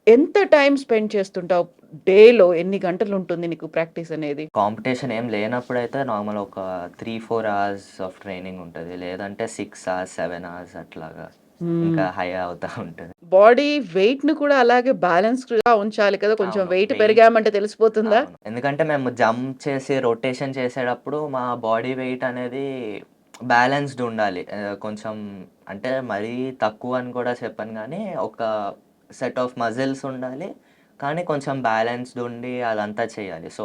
ఎంత టైమ్ స్పెండ్ చేస్తుంటావు? డేలో ఎన్ని గంటలుంటుంది నీకు ప్రాక్టీస్ అనేది? కాంపిటీషన్ ఏం లేనప్పుడైతే నార్మల్ ఒక 3, 4 అవర్స్ ఆఫ్ ట్రైనింగ్ ఉంటది. లేదంటే 6 అవర్స్, 7 అవర్స్ అట్లాగా హ్మ్. ఇంకా హై అవుతా ఉంటది. బాడీ వెయిట్‌ని కూడా అలాగే బ్యాలెన్స్‌డ్‌గా ఉంచాలి కదా! కొంచెం అవును. వెయిట్ వెయిట్ పెరిగామంటే తెలిసిపోతుందా? అవును. ఎందుకంటే మేము జంప్ చేసి రొటేషన్ చేసేటప్పుడు మా బాడీ వెయిట్ అనేది బ్యాలెన్స్‌డ్ ఉండాలి. కొంచెం అంటే మరీ తక్కువ అని కూడా చెప్పను గానీ, ఒక సెట్ ఆఫ్ మజిల్స్ ఉండాలి. కానీ కొంచెం బ్యాలెన్స్‌డ్ ఉండి అదంతా చేయాలి. సో,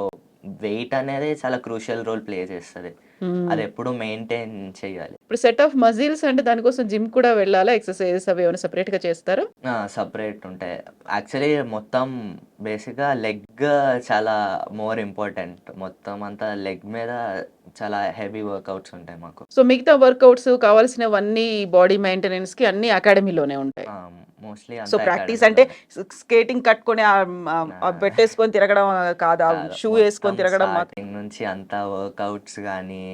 వెయిట్ అనేది చాలా క్రూషియల్ రోల్ ప్లే చేస్తది. హ్మ్. అదెప్పుడూ మెయింటైన్ చెయ్యాలి. ఇప్పుడు సెట్ ఆఫ్ మజిల్స్ అంటే దానికోసం జిమ్ కూడా వెళ్ళాలా? ఎక్సర్‌సైజెస్ అవి ఏమైనా సెపరేట్‌గా చేస్తారా? సెపరేట్ ఉంటాయి. యాక్చువల్లీ మొత్తం బేసిక్‌గా లెగ్ చాలా మోర్ ఇంపార్టెంట్. మొత్తం అంతా లెగ్ మీద చాలా హెవీ వర్కౌట్స్ ఉంటాయి మాకు. సో, మిగతా వర్కౌట్స్ కావాల్సినవన్నీ బాడీ మెయింటెనెన్స్‌కి అన్నీ అకాడమీలోనే ఉంటాయి. ఆ! మోస్ట్‌లీ సో, అంతా ప్రాక్టీస్ అంటే అకాడమీలోనే. స్కేటింగ్ కట్టుకొని ఆ! పెట్టేసుకొని తిరగడం కాదు. ఆ కాదు. షూ మొత్తం ఏసుకొని తిరగడం స్టార్టింగ్ నుంచి అంతా వర్కౌట్స్ గానీ,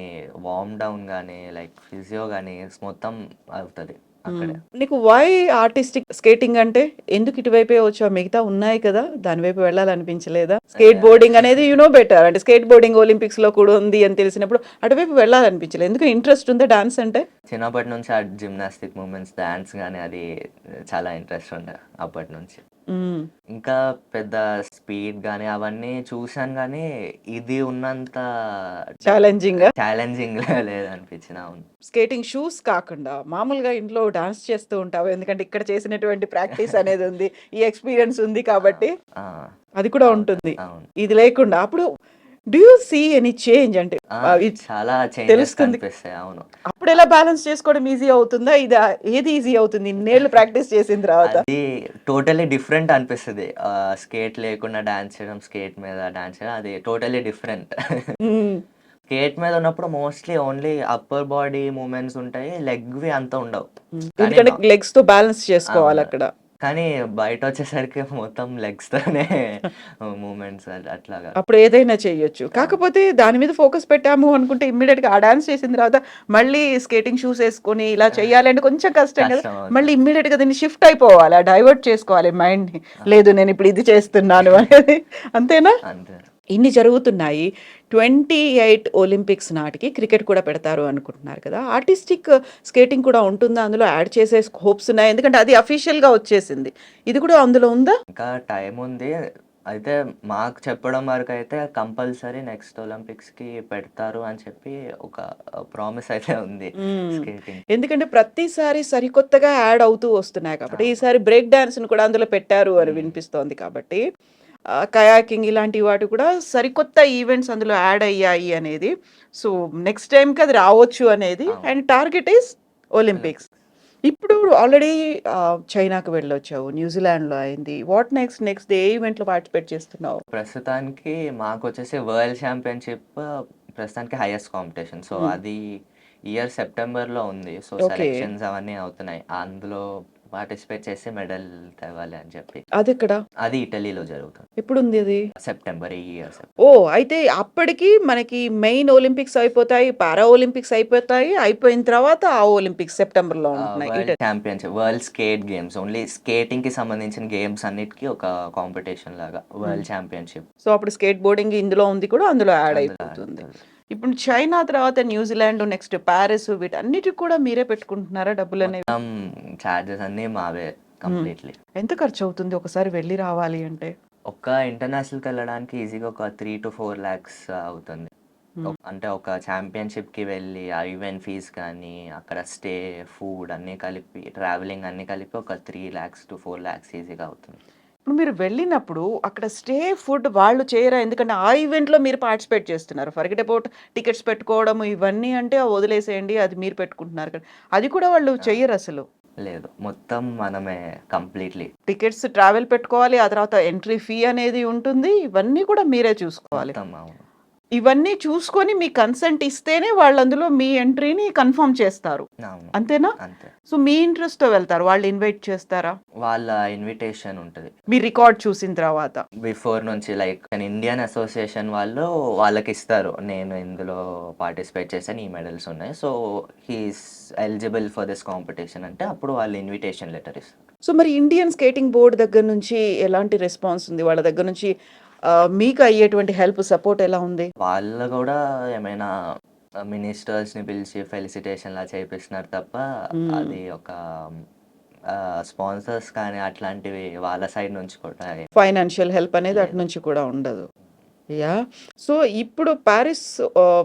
వార్మ్ డౌన్ గానీ, లైక్ ఫిజియో గానీ మొత్తం అవుతది హ్మ్. అక్కడే. నీకు వై ఆర్టిస్టిక్ స్కేటింగ్ అంటే ఎందుకు ఇటువైపే వచ్చావు? మిగతా ఉన్నాయి కదా! దాని వైపు వెళ్ళాలనిపించలేదా? స్కేట్ బోర్డింగ్ అనేది యూ నో బెటర్. అంటే స్కేట్ బోర్డింగ్ ఒలింపిక్స్‌లో కూడా ఉంది అని తెలిసినప్పుడు అటువైపు వెళ్ళాలనిపించలేదు. ఎందుకు ఇంట్రెస్ట్ ఉందా డాన్స్ అంటే? చిన్నప్పటి నుంచి ఆ జిమ్నాస్టిక్ మూవ్‌మెంట్స్, డాన్స్ గానీ అది చాలా ఇంట్రెస్ట్ ఉండే అప్పటి నుంచి. హ్మ్. ఇంకా పెద్ద స్పీడ్ గానీ అవన్నీ చూసాను గానీ, ఇది ఉన్నంత ఛాలెంజింగా? ఛాలెంజింగ్ లేదనిపించింది. అవును. స్కేటింగ్ షూస్ కాకుండా మామూలుగా ఇంట్లో డాన్స్ చేస్తూ ఉంటావా? ఎందుకంటే ఇక్కడ చేసినటువంటి ప్రాక్టీస్ అనేది ఉంది. ఈ ఎక్స్‌పీరియన్స్ ఉంది ఆ! కాబట్టి ఆ! అది కూడా అవుతది. ఉంటుంది. అవును. ఇది లేకుండా అప్పుడు do you see any change అంటే ఆ! ఇది చాలా చేంజెస్ తెలుస్తుంది. కనిపిస్తాయి. అవును. అప్పుడెలా బ్యాలెన్స్ చేసుకోవడం ఈజీ అవుతుందా? ఏది ఈజీ అవుతుంది ఇన్నేళ్ళు ప్రాక్టీస్ చేసిన తర్వాత? అది టోటల్లీ డిఫరెంట్ అనిపిస్తది. స్కేట్ లేకుండా డాన్స్ చేయడం, స్కేట్ మీద డాన్స్ చేయడం అది టోటల్లీ డిఫరెంట్. హ్మ్. స్కేట్ మీద ఉన్నప్పుడు mostly only upper body movements ఉంటాయి. లెగ్‌వి అంత ఉండవు. హ్మ్. కానీ ఎందుకంటే లెగ్స్‌తో బ్యాలెన్స్ అవును. చేసుకోవాలక్కడ. కానీ బయటొచ్చేసరికి మొత్తం లెగ్స్‌తోనే మూవ్‌మెంట్స్ అట్లాగా. అప్పుడు ఏదైనా చేయొచ్చు. అవును. కాకపోతే దాని మీద ఫోకస్ పెట్టాము అనుకుంటే ఇమ్మీడియేట్‌గా ఆ డాన్స్ చేసిన తర్వాత మళ్ళీ స్కేటింగ్ షూస్ ఏసుకొని ఇలా చేయాలి అంటే కొంచెం కష్టం కదా! మళ్ళీ కష్టమవుతది. ఇమ్మీడియేట్‌గా దీన్ని షిఫ్ట్ అయిపోవాలి. డైవర్ట్ చేసుకోవాలి మైండ్‌ని. ఆ! లేదు నేనిప్పుడు ఇది చేస్తున్నాను అనేది. అంతేనా? అంతే. ఇన్ని జరుగుతున్నాయి. 28 ఒలింపిక్స్ నాటికి క్రికెట్ కూడా పెడతారు అనుకుంటున్నారు కదా! ఆర్టిస్టిక్ స్కేటింగ్ కూడా ఉంటుందా? అందులో యాడ్ చేసే స్కోప్స్ ఉన్నాయా? ఎందుకంటే అది అఫీషియల్‌గా వచ్చేసింది. ఇది కూడా అందులో ఉందా? ఇంకా టైముంది. అయితే మాకు చెప్పడం వరకైతే కంపల్సరీ నెక్స్ట్ ఒలింపిక్స్‌కి పెడతారు అని చెప్పి ఒక ప్రామిస్ అయితే ఉంది హ్మ్. స్కేటింగ్. ఎందుకంటే ప్రతిసారి సరికొత్తగా యాడ్ అవుతూ వస్తున్నాయి కాబట్టి, అవును. ఈసారి బ్రేక్ డాన్స్‌ని కూడా అందులో పెట్టారు అని హ్మ్. వినిపిస్తోంది కాబట్టి, కయాకింగ్ ఇలాంటి వాటి కూడా సరికొత్త ఈవెంట్స్ అందులో యాడ్ అయ్యాయి అనేది. సో, నెక్స్ట్ టైమ్‌కి అది రావచ్చు అనేది అవును. And target is Olympics. Olympics. ఇప్పుడు ఆల్రెడీ చైనాకి వెళ్ళొచ్చావు. న్యూజిలాండ్‌లో అయింది. What next? నెక్స్ట్ ఏ ఈవెంట్‌లో పార్టిసిపేట్ చేస్తున్నావు? ప్రస్తుతానికి మాకొచ్చేసి వరల్డ్ ఛాంపియన్‌షిప్ ప్రస్తుతానికి హైయెస్ట్ కాంపిటీషన్. సో, హ్మ్. అది ఈ ఇయర్ సెప్టెంబర్‌లో ఉంది. So, okay. సెలక్షన్స్ అవన్నీ అవుతున్నాయి. అందులో పార్టిసిపేట్ చేసి మెడల్ తేవాలి అని చెప్పి. అదెక్కడ? అది ఇటలీలో జరుగుతుంది. ఎప్పుడుంది అది? సెప్టెంబర్ ఈ ఇయర్ ఓహ్! అయితే అప్పటికి మనకి మెయిన్ ఒలింపిక్స్ అయిపోతాయి. పారా ఒలింపిక్స్ అయిపోతాయి. అయిపోయిన తర్వాత ఆ ఒలింపిక్స్ సెప్టెంబర్‌లో ఉంటున్నాయి. World championship, world skate games only స్కేటింగ్‌కి సంబంధించిన గేమ్స్ అన్నిటికి ఒక కాంపిటీషన్ లాగా హ్మ్. World championship. సో, అప్పుడు స్కేట్ బోర్డింగ్ ఇందులో ఉంది కూడా అందులో యాడ్ అందులో అయిపోతుంది. ఆడుతది. ఇప్పుడు చైనా తర్వాత న్యూజిలాండ్, నెక్స్ట్ పారిస్ వీటన్నిటికి కూడా మీరే పెట్టుకుంటున్నారా డబ్బులనేవి? మొత్తం చార్జెస్ అన్నీ మావే హ్మ్. కంప్లీట్‌లీ. ఎంత ఖర్చవుతుంది ఒకసారి వెళ్లి రావాలి అంటే? ఒక్క ఇంటర్నేషనల్‌కెళ్ళడానికి ఈజీగా ఒక 3-4 లాక్స్ అవుతుంది. హ్మ్. అంటే ఒక ఛాంపియన్‌షిప్‌కి వెళ్ళి ఆ ఈవెంట్ ఫీస్ కానీ, అక్కడ స్టే, ఫుడ్ అన్నీ కలిపి, ట్రావెలింగ్ అన్నీ కలిపి ఒక 3,00,000-4 లాక్స్ ఈజీగా అవుతుంది. ఇప్పుడు మీరు వెళ్ళినప్పుడు అక్కడ స్టే, ఫుడ్ వాళ్ళు చేయరా? ఎందుకంటే ఆ ఈవెంట్‌లో మీరు పార్టిసిపేట్ చేస్తున్నారు. ఫర్గెట్ అబౌట్ టికెట్స్ పెట్టుకోవడం ఇవన్నీ అంటే వదిలేసేయండి. అది మీరు పెట్టుకుంటున్నారు కదా! అది కూడా వాళ్ళు ఆ! చెయ్యరసలు. లేదు. మొత్తం మనమే కంప్లీట్‌లీ. టికెట్స్ ట్రావెల్ పెట్టుకోవాలి. ఆ తర్వాత ఎంట్రీ ఫీ అనేది ఉంటుంది. ఇవన్నీ కూడా మీరే చూసుకోవాలి. మొత్తం అవును. ఇవన్నీ చూసుకొని మీ కన్సెంట్ ఇస్తేనే వాళ్ళందులో మీ ఎంట్రీని కన్ఫర్మ్ చేస్తారు. అవును. అంతేనా? అంతే. సో, మీ ఇంట్రెస్ట్‌తో వెళ్తారు. వాళ్ళు ఇన్వైట్ చేస్తారా? వాళ్ళ ఇన్విటేషన్ ఉంటది. మీ రికార్డ్ చూసిన తర్వాత. బిఫోర్ నుంచి లైక్ ఇండియన్ అసోసియేషన్ వాళ్ళు వాళ్ళకిస్తారు. నేను ఇందులో పార్టిసిపేట్ చేశాను. ఈ మెడల్స్ ఉన్నాయి. So, he is eligible for this competition అంటే అప్పుడు వాళ్ళు ఇన్విటేషన్ లెటర్ ఇస్తారు. సో, మరి ఇండియన్ స్కేటింగ్ బోర్డ్ దగ్గర నుంచి ఎలాంటి రెస్పాన్స్ ఉంది? వాళ్ళ దగ్గర నుంచి మీకు అయ్యేటువంటి హెల్ప్, సపోర్ట్ ఎలా ఉంది? వాళ్ళు గూడా ఏమైనా మినిస్టర్స్‌ని పిలిచి ఫెలిసిటేషన్‌లా చేపిస్తున్నారు తప్ప, హ్మ్. అది ఒక స్పాన్సర్స్ కానీ అట్లాంటివి వాళ్ళ సైడ్ నుంచి కూడా ఫైనాన్షియల్ హెల్ప్ అనేది అటు లేదు. నుంచి కూడా ఉండదు. యాహ్! సో, ఇప్పుడు పారిస్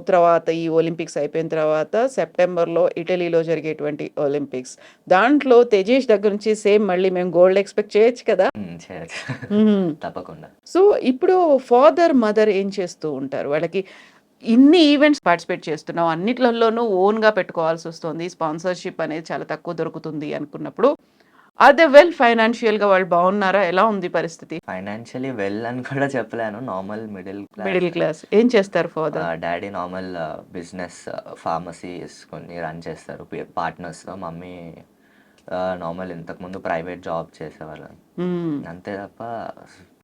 తర్వాత ఈ ఒలింపిక్స్ అయిపోయిన తర్వాత సెప్టెంబర్‌లో ఇటలీలో జరిగేటువంటి ఒలింపిక్స్. దాంట్లో తేజేష్ దగ్గర నుంచి సేమ్ మళ్ళీ మేము గోల్డ్ ఎక్స్‌పెక్ట్ చేయొచ్చు కదా! చేయొచ్చు. హ్మ్. తప్పకుండా. సో, ఇప్పుడు ఫాదర్, మదర్ ఏం చేస్తూ ఉంటారు? వాళ్ళకి ఇన్ని ఈవెంట్స్ పార్టిసిపేట్ చేస్తున్నావు. అన్నిట్లలోనూ ఓన్‌గా పెట్టుకోవాల్సొస్తుంది. స్పాన్సర్‌షిప్ అనేది చాలా తక్కువ దొరుకుతుంది అనుకున్నప్పుడు, అదే ఫైనాన్షియల్‌గా వాళ్ళు బాగున్నారా? ఎలా ఉంది పరిస్థితి? ఫైనాన్షియలీ వెల్ అని కూడా చెప్పలేను. Normal middle class. Middle class. ఏం చేస్తారు father? Daddy normal business pharmacies కొన్ని రన్ చేస్తారు పార్ట్నర్స్‌తో. మమ్మీ నార్మల్ ఇంతకుముందు ప్రైవేట్ జాబ్ చేసేవాళ్ళు. హ్మ్. అంతే తప్ప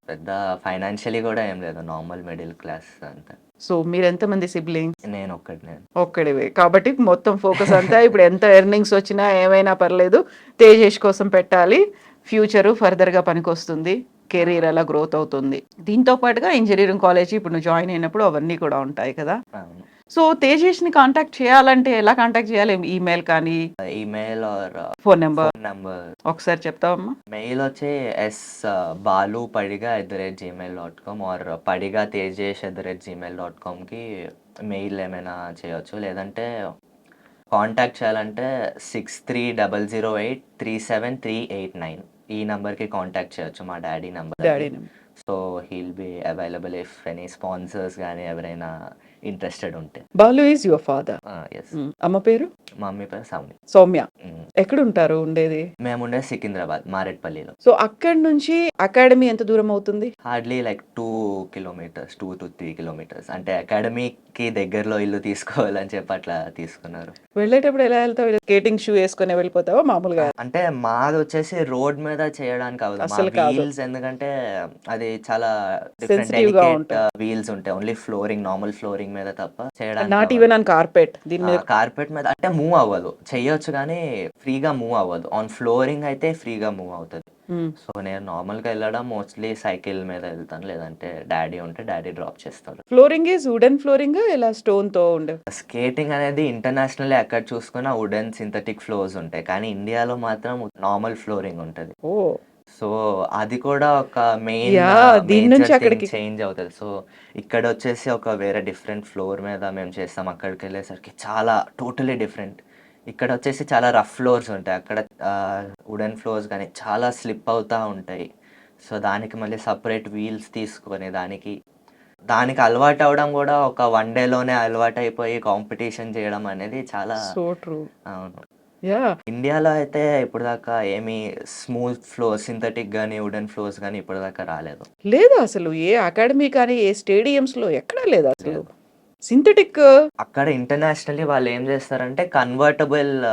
పెద్ద ఫైనాన్షియలీ కూడా ఏం లేదు. నార్మల్ మిడిల్ క్లాస్ అంతే. సో, మీరెంతమంది సిబ్లింగ్స్? నేనొక్కడినే. ఒక్కడివే. కాబట్టి మొత్తం ఫోకస్ అంతా ఇప్పుడు ఎంత ఎర్నింగ్స్ వచ్చినా ఏమైనా పర్లేదు. తేజేష్ కోసం పెట్టాలి. ఫ్యూచరు ఫర్దర్‌గా పనికొస్తుంది. కెరీర్ అలా గ్రోత్ అవుతుంది. దీంతో పాటుగా ఇంజినీరింగ్ కాలేజ్ ఇప్పుడు నువ్వు జాయిన్ అయినప్పుడు అవన్నీ కూడా ఉంటాయి కదా! అవును. సో, తేజేష్‌ని కాంటాక్ట్ చేయాలంటే ఎలా కాంటాక్ట్ చేయాలి? ఈమెయిల్ కానీ, email are phone number phone number. ఒకసారి చెప్తావమ్మా? మెయిల్ వచ్చి balu.padiga@gmail.com ఆర్ padigatejesh@gmail.comకి మెయిల్ ఏమైనా చేయొచ్చు. లేదంటే కాంటాక్ట్ చేయాలంటే 6300837389 ఈ నంబర్‌కి కాంటాక్ట్ చేయొచ్చు. మా డ్యాడీ నంబర్ అది. Daddy number. So, he'll be available if any sponsors గానీ ఎవరైనా ఇంట్రెస్టెడ్ ఉంటే. Balu is your father. Yes. అమ్మ పేరు? మమ్మీ పేరు సౌమ్య. సౌమ్య. హ్మ్. ఎక్కడుంటారు ఉండేది? మేముండేది సికింద్రాబాద్, మారేట్పల్లిలో. సో, అక్కడి నుంచి అకాడమీ ఎంత దూరం అవుతుంది? Hardly like 2 kilometres, 2-3 kilometres. అంటే అకాడమీకి దగ్గరలో ఇల్లు తీసుకోవాలని చెప్పి అట్లా తీసుకున్నారు. వెళ్ళేటప్పుడు ఎలా వెళ్తావు? స్కేటింగ్ షూ యేసుకొని వెళ్ళిపోతావా మామూలుగా? అంటే మాదొచ్చేసి రోడ్ మీద చేయడానికి అవ్వదు. మా అస్సలు కాదు. వీల్స్ ఎందుకంటే అది చాలా డిఫరెంట్ సెన్సిటివ్‌గా డెలికేట్ ఉంటాయి. వీల్స్ ఉంటాయి. ఓన్లీ నార్మల్ ఫ్లోరింగ్ మీద తప్ప చేయడానికి నాట్ అవ్వదు. Even on carpet. దీని మీద కార్పెట్ మీద అంటే మూవ్ అవ్వదు. చెయ్యొచ్చు కానీ ఫ్రీగా మూవ్ అవ్వదు. ఆన్ ఫ్లోరింగ్ అయితే ఫ్రీగా మూవ్ అవుతది. హ్మ్. సో, నేను నార్మల్‌గా వెళ్ళడం మోస్ట్‌లీ సైకిల్ మీద వెళ్తాను. లేదంటే డ్యాడీ ఉంటే డ్యాడీ డ్రాప్ చేస్తారు. ఫ్లోరింగ్ ఈజ్ వుడెన్ ఫ్లోరింగా? ఇలా స్టోన్‌తో ఉండే స్కేటింగ్ అనేది ఇంటర్నేషనల్లీ ఎక్కడ చూసుకున్నా వుడెన్ సింథటిక్ ఫ్లోర్స్ ఉంటాయి. కానీ ఇండియాలో మాత్రం నార్మల్ ఫ్లోరింగ్ ఉంటది. ఓహ్! సో, అది కూడా ఒక దీని నుంచి మేజర్ థింగ్ అక్కడికి చేంజ్ అవుతది. సో, ఇక్కడొచ్చేసి ఒక వేరే డిఫరెంట్ ఫ్లోర్ మీద మేము చేస్తాం. అక్కడికెళ్ళేసరికి చాలా టోటలీ డిఫరెంట్. ఇక్కడొచ్చేసి చాలా రఫ్ ఫ్లోర్స్ ఉంటాయి. అక్కడ వుడెన్ ఫ్లోర్స్ గానీ చాలా స్లిప్ అవుతా ఉంటాయి. సో, దానికి మళ్ళీ సెపరేట్ వీల్స్ తీసుకొని దానికి అలవాటవ్వడం గూడా ఒక 1 డేలోనే అలవాటయిపోయి కాంపిటీషన్ చేయడం అనేది చాలా. So true. అవును. యాహ్! ఇండియాలో అయితే ఇప్పటిదాకా ఏమి స్మూత్ సింథటిక్ గానీ, వుడెన్ ఫ్లోర్స్ గానీ ఇప్పటిదాకా రాలేదు. లేదు అసలు. ఏ అకాడమీ కానీ, ఏ స్టేడియమ్స్‌లో ఎక్కడా లేదసలు. లేదు. సింథటిక్ అక్కడ ఇంటర్నేషనల్లీ వాళ్ళేం జేస్తారంటే కన్వర్టబుల్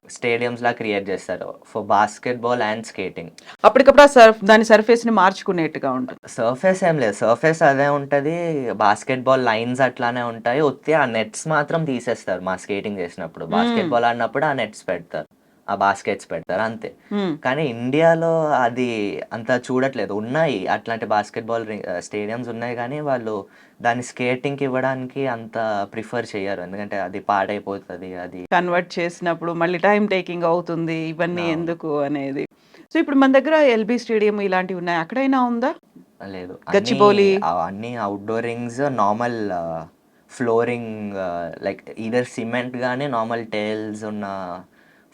స్టేడియమ్స్‌లా క్రియేట్ జేస్తారు. For basketball and skating. అప్పటికప్పుడు దాని సర్ఫేస్‌ని మార్చుకునేట్టుగా ఉంటుంది. సర్ఫేస్ ఏం లేదు. సర్ఫేస్ అదే ఉంటది. బాస్కెట్‌బాల్ లైన్స్ అట్లానే ఉంటాయి. ఉత్తి ఆ నెట్స్ మాత్రం తీసేస్తారు మా స్కేటింగ్ చేసినప్పుడు. హ్మ్. బాస్కెట్‌బాల్ ఆడినప్పుడు ఆ నెట్స్ పెడతారు. ఆ బాస్కెట్స్ పెడతారు అంతే. హ్మ్. కానీ ఇండియాలో అది అంత చూడట్లేదు. ఉన్నాయి అట్లాంటి బాస్కెట్‌బాల్ స్టేడియమ్స్ ఉన్నాయి గానీ, వాళ్ళు దాన్ని స్కేటింగ్‌కి ఇవ్వడానికి అంత ప్రిఫర్ చెయ్యరు. ఎందుకంటే అది పాడైపోతది. అది కన్వర్ట్ చేసినప్పుడు మళ్ళీ టైమ్ టేకింగ్ అవుతుంది. ఇవన్నీ అవును. ఎందుకు అనేది. సో, ఇప్పుడు మన దగ్గర ఎల్‌బీ స్టేడియం ఇలాంటివి ఉన్నాయి. అక్కడైనా ఉందా? లేదు. గచ్చిబౌలి. అన్నీ outdoor rings, normal flooring like either cement గానీ, నార్మల్ టైల్స్ ఉన్న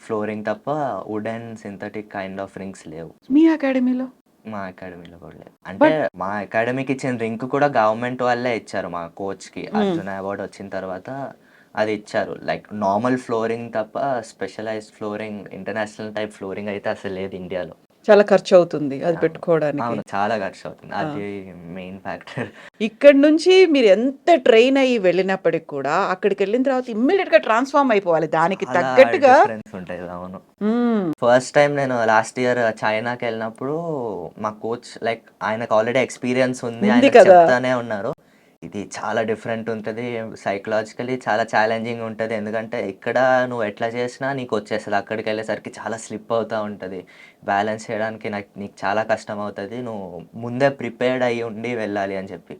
ఫ్లోరింగ్ తప్ప wooden, synthetic kind of rings లేవు. మీ అకాడమీలో? మా అకాడమీలో కూడా లేవు. అంటే బట్ మా అకాడమీకి ఇచ్చిన రింగ్ కూడా గవర్నమెంట్ వాళ్ళే ఇచ్చారు మా కోచ్‌కి. హ్మ్. అర్జున అవార్డ్ వచ్చిన తర్వాత అది ఇచ్చారు. లైక్ నార్మల్ ఫ్లోరింగ్ తప్ప specialized flooring, international type flooring అయితే అసలు లేదు ఇండియాలో. చాలా ఖర్చవుతుంది అది అవును. పెట్టుకోవడానికి. అవును. చాలా ఖర్చవుతుంది. ఆ! అది మెయిన్ ఫ్యాక్టర్. ఇక్కడి నుంచి మీరు ఎంత ట్రైన్ అయ్యి వెళ్ళినప్పటికి కూడా అక్కడికెళ్ళిన తర్వాత ఇమ్మీడియేట్‌గా ట్రాన్స్‌ఫార్మ్ అయిపోవాలి. దానికి చాలా తగ్గట్టుగా డిఫరెన్స్ ఉంటది. అవును. హ్మ్. ఫస్ట్ టైమ్ నేను లాస్ట్ ఇయర్ చైనాకెళ్ళినప్పుడు మా కోచ్ లైక్ ఆయనకు ఆల్రెడీ ఎక్స్‌పీరియన్స్ ఉంది. ఉంది ఆయన కదా! చెప్తానే ఉన్నారు. ఇది చాలా డిఫరెంట్ ఉంటది. సైకలాజికల్లీ చాలా ఛాలెంజింగ్ ఉంటది. ఎందుకంటే ఇక్కడ నువ్వు ఎట్లా చేసినా నీకొచ్చేస్తది. అక్కడికెళ్ళేసరికి చాలా స్లిప్ అవుతా ఉంటది. బ్యాలెన్స్ చేయడానికి నీకు చాలా కష్టమవుతది. నువ్వు ముందే ప్రిపేర్డ్ అయ్యి ఉండి వెళ్ళాలి అని చెప్పి.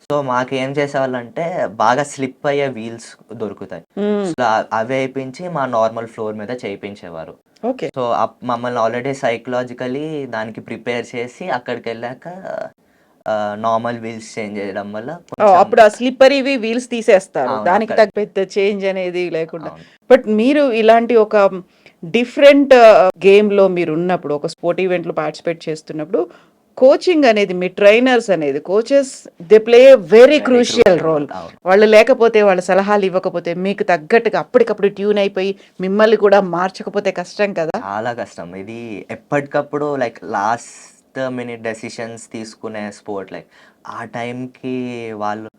సో, మాకేం చేసేవాళ్ళంటే బాగా స్లిప్ అయ్యే వీల్స్ దొరుకుతాయి. హ్మ్. సో, అవి ఏపించి మా నార్మల్ ఫ్లోర్ మీద చేపించేవారు. ఓకే. సో, మమ్మల్ని ఆల్రెడీ సైకలాజికల్లీ దానికి ప్రిపేర్ చేసి అక్కడికెళ్ళాక నార్మల్ వీల్స్ చేంజ్ చేయడం వల్ల కొంచెం. అప్పుడు ఆ స్లిప్పరీవి వీల్స్ తీసేస్తారు. అవును. దానికి అక్కడ. తగ్గ పెద్ద చేంజ్ అనేది లేకుండా. అవును. బట్ మీరు ఇలాంటి ఒక డిఫరెంట్ గేమ్‌లో మీరున్నప్పుడు, ఒక స్పోర్ట్ ఈవెంట్‌లో పార్టిసిపేట్ చేస్తున్నప్పుడు కోచింగ్ అనేది మీ ట్రైనర్స్ అనేది coaches they play very very crucial crucial role. Role. అవును. వాళ్ళు లేకపోతే వాళ్ళ సలహాలు ఇవ్వకపోతే మీకు తగ్గట్టుగా అప్పటికప్పుడు ట్యూన్ అయిపోయి మిమ్మల్ని కూడా మార్చకపోతే కష్టం కదా. చాలా కష్టం. ఇది ఎప్పటికప్పుడు లైక్ లాస్ట్ మినిట్ డెసిషన్స్ తీసుకునే స్పోర్ట్. లైక్ ఆ టైంకి వాళ్ళు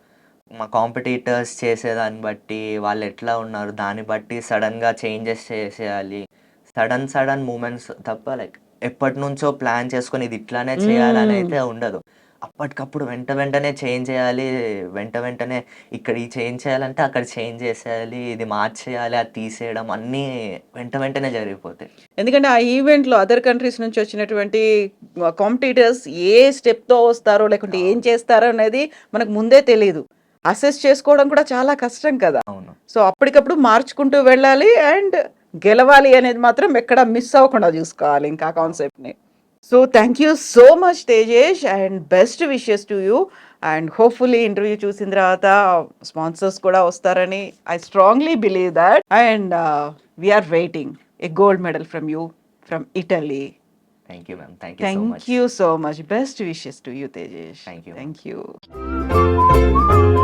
మా కాంపిటీటర్స్ చేసేదాన్ని బట్టి వాళ్ళు ఎట్లా ఉన్నారు దాన్ని బట్టి సడన్‌గా చేంజెస్ చేసేయాలి. సడన్ మూవ్‌మెంట్స్ తప్ప లైక్ ఎప్పటినుంచో ప్లాన్ చేసుకొని ఇది ఇట్లానే మ్మ్. చేయాలనైతే ఉండదు. అప్పటికప్పుడు వెంటనే చేంజ్ చేయాలి. వెంటనే ఇక్కడ ఈ చేంజ్ చేయాలంటే అక్కడ చేంజ్ చేసేయాలి. ఇది మార్చేయాలి, అది తీసేయడం అన్నీ వెంటనే జరిగిపోతాయి. ఎందుకంటే ఆ ఈవెంట్‌లో అదర్ కంట్రీస్ నుంచి వచ్చినటువంటి కాంపిటీటర్స్ ఏ స్టెప్‌తో వస్తారో, లేకుంటే ఏం అవును. చేస్తారో అనేది మనకు ముందే తెలీదు. అసెస్ చేసుకోవడం కూడా చాలా కష్టం కదా. అవును. సో, అప్పటికప్పుడు మార్చుకుంటూ వెళ్ళాలి అండ్ గెలవాలి అనేది మాత్రం ఎక్కడ మిస్ అవ్వకుండా చూసుకోవాలి ఇంకా ఆ అవును. కాన్సెప్ట్‌ని. So, thank you so much Tejesh and best wishes to you. And hopefully interview చూసిన తర్వాత స్పాన్సర్స్ కూడా వస్తారని I strongly believe that. And we are waiting a gold medal from you from Italy. Thank you ma'am. Thank you so Thank much. you so much. Best wishes to you, Tejesh. Thank you ma'am. Thank you.